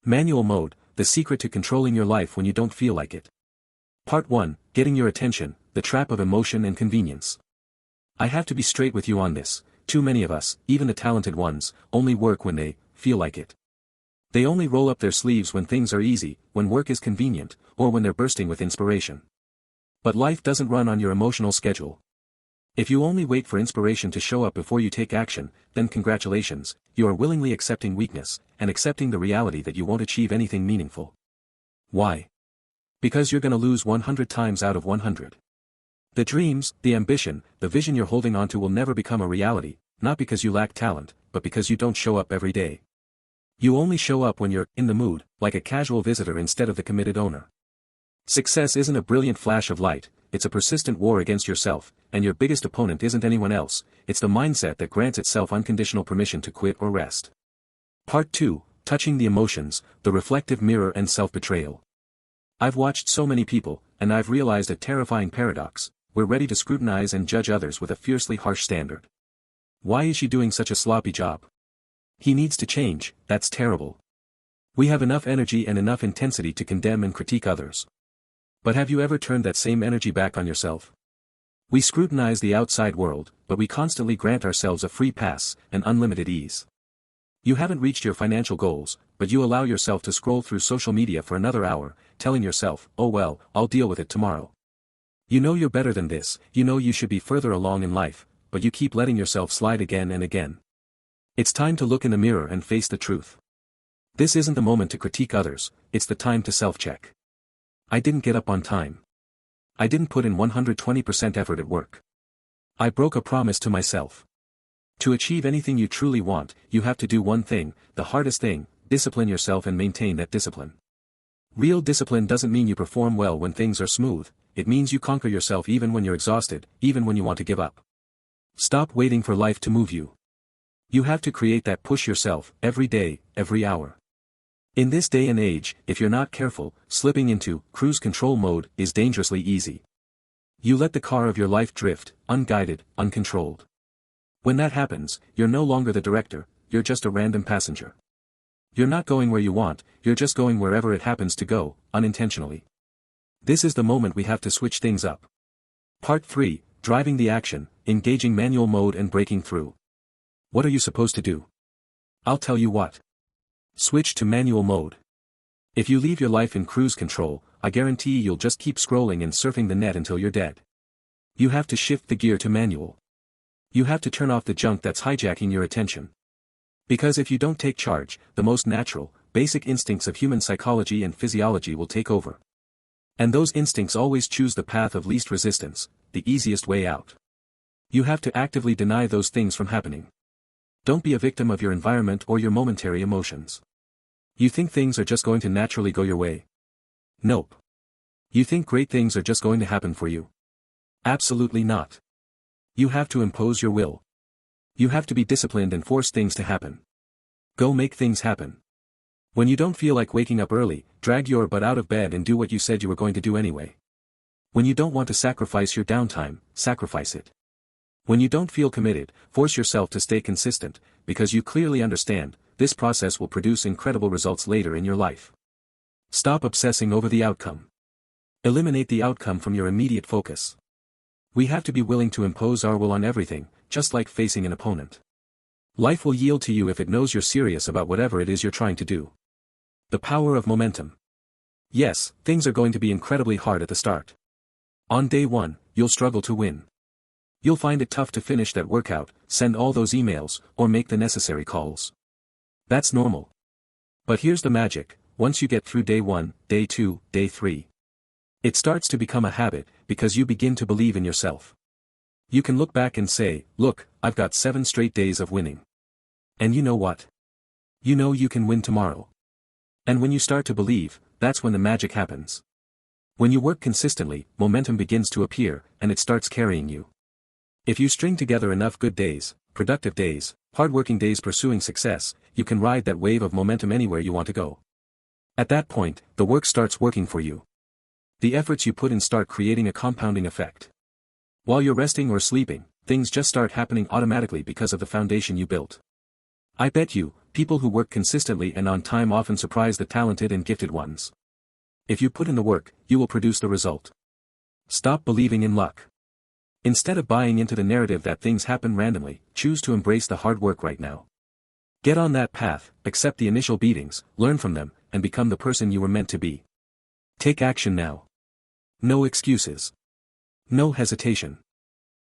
Manual mode, the secret to controlling your life when you don't feel like it. Part 1, Getting Your Attention, the Trap of Emotion and Convenience. I have to be straight with you on this. Too many of us, even the talented ones, only work when they feel like it. They only roll up their sleeves when things are easy, when work is convenient, or when they're bursting with inspiration. But life doesn't run on your emotional schedule. If you only wait for inspiration to show up before you take action, then congratulations, you are willingly accepting weakness, and accepting the reality that you won't achieve anything meaningful. Why? Because you're gonna lose 100 times out of 100. The dreams, the ambition, the vision you're holding onto will never become a reality, not because you lack talent, but because you don't show up every day. You only show up when you're in the mood, like a casual visitor instead of the committed owner. Success isn't a brilliant flash of light, it's a persistent war against yourself, and your biggest opponent isn't anyone else, it's the mindset that grants itself unconditional permission to quit or rest. Part 2, Touching the Emotions, the Reflective Mirror and Self-Betrayal. I've watched so many people, and I've realized a terrifying paradox: we're ready to scrutinize and judge others with a fiercely harsh standard. Why is she doing such a sloppy job? He needs to change, that's terrible. We have enough energy and enough intensity to condemn and critique others. But have you ever turned that same energy back on yourself? We scrutinize the outside world, but we constantly grant ourselves a free pass, an unlimited ease. You haven't reached your financial goals, but you allow yourself to scroll through social media for another hour, telling yourself, oh well, I'll deal with it tomorrow. You know you're better than this, you know you should be further along in life, but you keep letting yourself slide again and again. It's time to look in the mirror and face the truth. This isn't the moment to critique others, it's the time to self-check. I didn't get up on time. I didn't put in 120% effort at work. I broke a promise to myself. To achieve anything you truly want, you have to do one thing, the hardest thing: discipline yourself and maintain that discipline. Real discipline doesn't mean you perform well when things are smooth, it means you conquer yourself even when you're exhausted, even when you want to give up. Stop waiting for life to move you. You have to create that push yourself, every day, every hour. In this day and age, if you're not careful, slipping into cruise control mode is dangerously easy. You let the car of your life drift, unguided, uncontrolled. When that happens, you're no longer the director, you're just a random passenger. You're not going where you want, you're just going wherever it happens to go, unintentionally. This is the moment we have to switch things up. Part 3, Driving the Action, Engaging Manual Mode and Breaking Through. What are you supposed to do? I'll tell you what. Switch to manual mode. If you leave your life in cruise control, I guarantee you'll just keep scrolling and surfing the net until you're dead. You have to shift the gear to manual. You have to turn off the junk that's hijacking your attention. Because if you don't take charge, the most natural, basic instincts of human psychology and physiology will take over. And those instincts always choose the path of least resistance, the easiest way out. You have to actively deny those things from happening. Don't be a victim of your environment or your momentary emotions. You think things are just going to naturally go your way? Nope. You think great things are just going to happen for you? Absolutely not. You have to impose your will. You have to be disciplined and force things to happen. Go make things happen. When you don't feel like waking up early, drag your butt out of bed and do what you said you were going to do anyway. When you don't want to sacrifice your downtime, sacrifice it. When you don't feel committed, force yourself to stay consistent, because you clearly understand, this process will produce incredible results later in your life. Stop obsessing over the outcome. Eliminate the outcome from your immediate focus. We have to be willing to impose our will on everything, just like facing an opponent. Life will yield to you if it knows you're serious about whatever it is you're trying to do. The power of momentum. Yes, things are going to be incredibly hard at the start. On day 1, you'll struggle to win. You'll find it tough to finish that workout, send all those emails, or make the necessary calls. That's normal. But here's the magic: once you get through day 1, day 2, day 3. It starts to become a habit, because you begin to believe in yourself. You can look back and say, look, I've got 7 straight days of winning. And you know what? You know you can win tomorrow. And when you start to believe, that's when the magic happens. When you work consistently, momentum begins to appear, and it starts carrying you. If you string together enough good days, productive days, hardworking days pursuing success, you can ride that wave of momentum anywhere you want to go. At that point, the work starts working for you. The efforts you put in start creating a compounding effect. While you're resting or sleeping, things just start happening automatically because of the foundation you built. I bet you, People who work consistently and on time often surprise the talented and gifted ones. If you put in the work, you will produce the result. Stop believing in luck. Instead of buying into the narrative that things happen randomly, choose to embrace the hard work right now. Get on that path, accept the initial beatings, learn from them, and become the person you were meant to be. Take action now. No excuses. No hesitation.